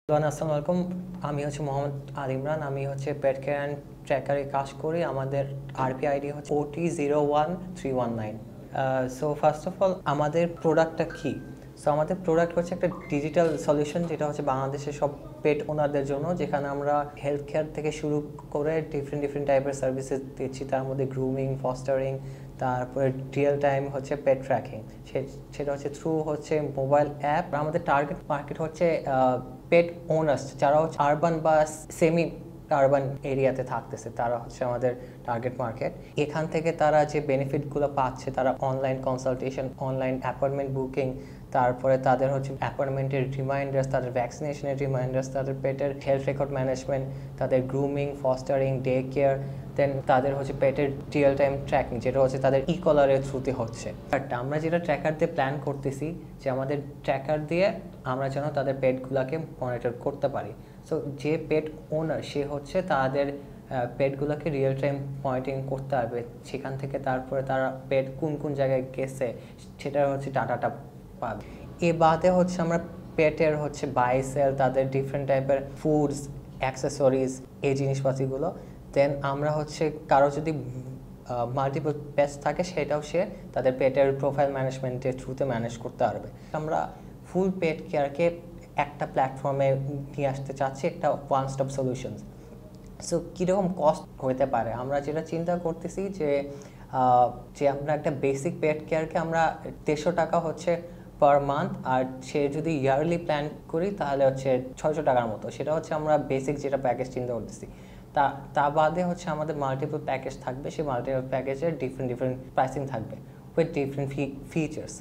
আসসালামু আলাইকুম। আমি মোহাম্মদ আল ইমরান। আমি পেট কেয়ার অ্যান্ড ট্র্যাকারে কাজ করি। আমাদের আরপিআইডি OT01319। So first of all আমাদের প্রোডাক্টটা কি? সো আমাদের প্রোডাক্ট একটা ডিজিটাল সলিউশন, যেটা বাংলাদেশের সব পেট ওনারদের জন্য, যেখানে আমরা হেলথ কেয়ার থেকে শুরু করে ডিফারেন্ট টাইপের সার্ভিসেস দিচ্ছি। তার মধ্যে গ্রুমিং, ফস্টারিং, তারপরে রিয়েল টাইম পেট ট্র্যাকিং। সেটা থ্রু মোবাইল অ্যাপ। আমাদের টার্গেট মার্কেট পেট ওনার্স, যারা আরবান বা সেমি আরবান এরিয়াতে থাকতেছে, তারা আমাদের টার্গেট মার্কেট। এখান থেকে তারা যে বেনিফিটগুলো পাচ্ছে, তারা online consultation, online appointment booking, তারপরে তাদের অ্যাপয়েন্টমেন্টের রিমাইন্ডার্স, তাদের ভ্যাকসিনেশনের রিমাইন্ডার্স, তাদের পেটের হেলথ রেকর্ড ম্যানেজমেন্ট, তাদের গ্রুমিং, ফস্টারিং, ডে কেয়ার, দেন তাদের পেটের রিয়েল টাইম ট্র্যাকিং, যেটা তাদের কলারের থ্রুতে হচ্ছে। বাট আমরা যেটা ট্র্যাকার দিয়ে প্ল্যান করতেছি, যে আমাদের ট্র্যাকার দিয়ে আমরা যেন তাদের পেটগুলোকে মনিটর করতে পারি। সো যে পেট ওনার, সে তাদের পেটগুলোকে রিয়েল টাইম মনিটরিং করতে পারবে। সেখান থেকে তারপরে তারা পেট কোন কোন জায়গায় গেছে, সেটার ডাটাটা পাবে। এ বাদে আমরা পেটের বাই সেল, তাদের ডিফারেন্ট টাইপের ফুডস, অ্যাক্সেসরিজ, এই জিনিসপাতিগুলো। দেন আমরা কারো যদি মাল্টিপল পেস্ট থাকে, সেটাও সে তাদের পেটের প্রোফাইল ম্যানেজমেন্টের থ্রুতে ম্যানেজ করতে পারবে। আমরা ফুল পেট কেয়ারকে একটা প্ল্যাটফর্মে নিয়ে আসতে চাচ্ছি, একটা ওয়ান স্টপ সলিউশন। সো কীরকম কস্ট হতে পারে, আমরা যেটা চিন্তা করতেছি যে আমরা একটা বেসিক পেট কেয়ারকে আমরা 150 টাকা পার মান্থ, আর সে যদি ইয়ারলি প্ল্যান করি তাহলে 600 টাকার মতো। সেটা আমরা বেসিক যেটা প্যাকেজ চিন্তা করতেছি। তা বাদে আমাদের মাল্টিপল প্যাকেজ থাকবে। সেই মাল্টিপল প্যাকেজের ডিফারেন্ট প্রাইসিং থাকবে উইথ ডিফারেন্ট ফিচার্স।